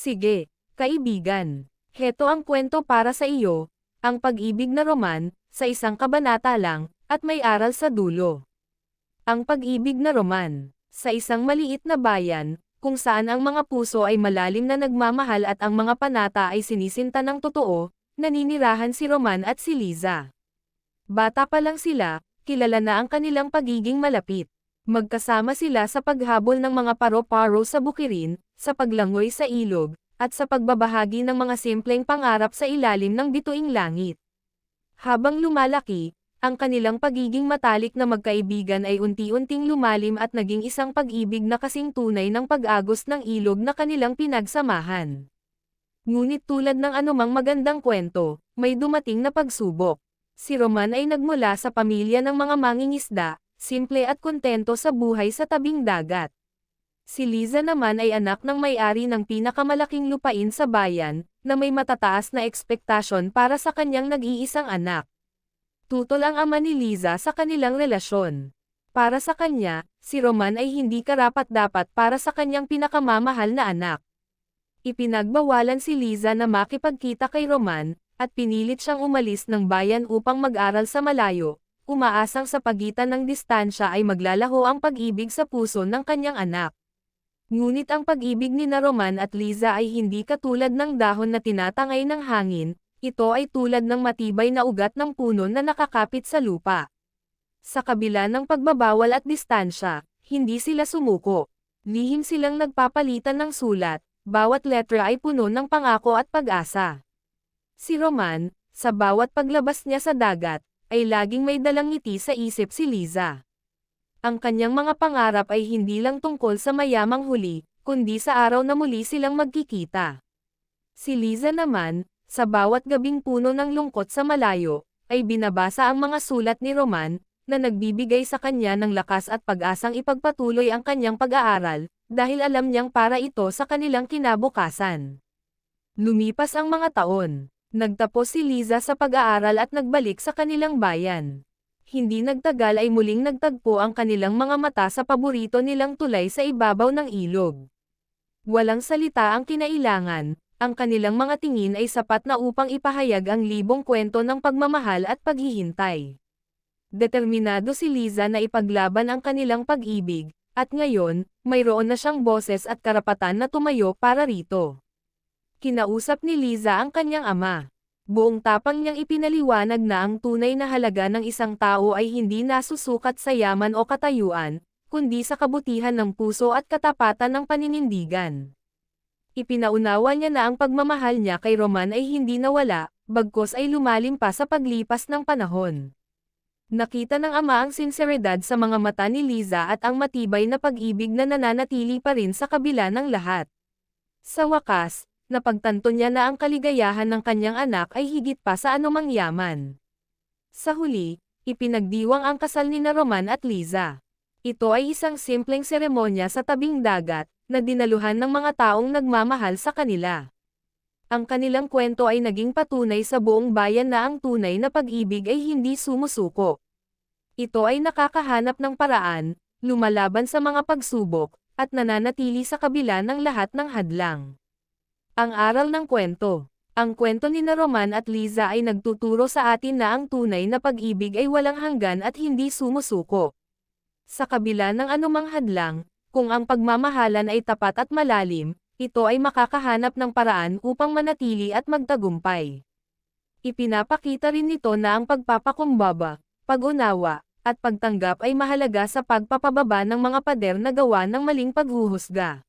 Sige, kaibigan. Heto ang kwento para sa iyo, ang pag-ibig na roman, sa isang kabanata lang, at may aral sa dulo. Ang pag-ibig na roman, sa isang maliit na bayan, kung saan ang mga puso ay malalim na nagmamahal at ang mga panata ay sinisinta ng totoo, naninirahan si Roman at si Liza. Bata pa lang sila, kilala na ang kanilang pagiging malapit. Magkasama sila sa paghabol ng mga paro-paro sa bukirin, sa paglangoy sa ilog, at sa pagbabahagi ng mga simpleng pangarap sa ilalim ng bituing langit. Habang lumalaki, ang kanilang pagiging matalik na magkaibigan ay unti-unting lumalim at naging isang pag-ibig na kasing tunay ng pag-agos ng ilog na kanilang pinagsamahan. Ngunit tulad ng anumang magandang kwento, may dumating na pagsubok. Si Roman ay nagmula sa pamilya ng mga mangingisda, simple at kontento sa buhay sa tabing dagat. Si Liza naman ay anak ng may-ari ng pinakamalaking lupain sa bayan, na may matataas na ekspektasyon para sa kanyang nag-iisang anak. Tutol ang ama ni Liza sa kanilang relasyon. Para sa kanya, si Roman ay hindi karapat-dapat para sa kanyang pinakamamahal na anak. Ipinagbawalan si Liza na makipagkita kay Roman, at pinilit siyang umalis ng bayan upang mag-aral sa malayo, umaasang sa pagitan ng distansya ay maglalaho ang pag-ibig sa puso ng kanyang anak. Ngunit ang pag-ibig ni na Roman at Liza ay hindi katulad ng dahon na tinatangay ng hangin, ito ay tulad ng matibay na ugat ng puno na nakakapit sa lupa. Sa kabila ng pagbabawal at distansya, hindi sila sumuko. Lihim silang nagpapalitan ng sulat, bawat letra ay puno ng pangako at pag-asa. Si Roman, sa bawat paglabas niya sa dagat, ay laging may dalang ngiti sa isip si Liza. Ang kanyang mga pangarap ay hindi lang tungkol sa mayamang huli, kundi sa araw na muli silang magkikita. Si Liza naman, sa bawat gabing puno ng lungkot sa malayo, ay binabasa ang mga sulat ni Roman, na nagbibigay sa kanya ng lakas at pag-asang ipagpatuloy ang kanyang pag-aaral, dahil alam niyang para ito sa kanilang kinabukasan. Lumipas ang mga taon. Nagtapos si Liza sa pag-aaral at nagbalik sa kanilang bayan. Hindi nagtagal ay muling nagtagpo ang kanilang mga mata sa paborito nilang tulay sa ibabaw ng ilog. Walang salita ang kinailangan, ang kanilang mga tingin ay sapat na upang ipahayag ang libong kwento ng pagmamahal at paghihintay. Determinado si Liza na ipaglaban ang kanilang pag-ibig, at ngayon, mayroon na siyang boses at karapatan na tumayo para rito. Kinausap ni Liza ang kanyang ama. Buong tapang niyang ipinaliwanag na ang tunay na halaga ng isang tao ay hindi nasusukat sa yaman o katayuan, kundi sa kabutihan ng puso at katapatan ng paninindigan. Ipinaunawa niya na ang pagmamahal niya kay Roman ay hindi nawala, bagkus ay lumalim pa sa paglipas ng panahon. Nakita ng ama ang sinseridad sa mga mata ni Liza at ang matibay na pag-ibig na nananatili pa rin sa kabila ng lahat. Sa wakas, napagtanto niya na ang kaligayahan ng kanyang anak ay higit pa sa anumang yaman. Sa huli, ipinagdiwang ang kasal ni na Roman at Liza. Ito ay isang simpleng seremonya sa tabing dagat, na dinaluhan ng mga taong nagmamahal sa kanila. Ang kanilang kwento ay naging patunay sa buong bayan na ang tunay na pag-ibig ay hindi sumusuko. Ito ay nakakahanap ng paraan, lumalaban sa mga pagsubok, at nananatili sa kabila ng lahat ng hadlang. Ang aral ng kwento. Ang kwento ni na Roman at Liza ay nagtuturo sa atin na ang tunay na pag-ibig ay walang hanggan at hindi sumusuko. Sa kabila ng anumang hadlang, kung ang pagmamahalan ay tapat at malalim, ito ay makakahanap ng paraan upang manatili at magtagumpay. Ipinapakita rin nito na ang pagpapakumbaba, pag-unawa, at pagtanggap ay mahalaga sa pagpapababa ng mga pader na gawa ng maling paghuhusga.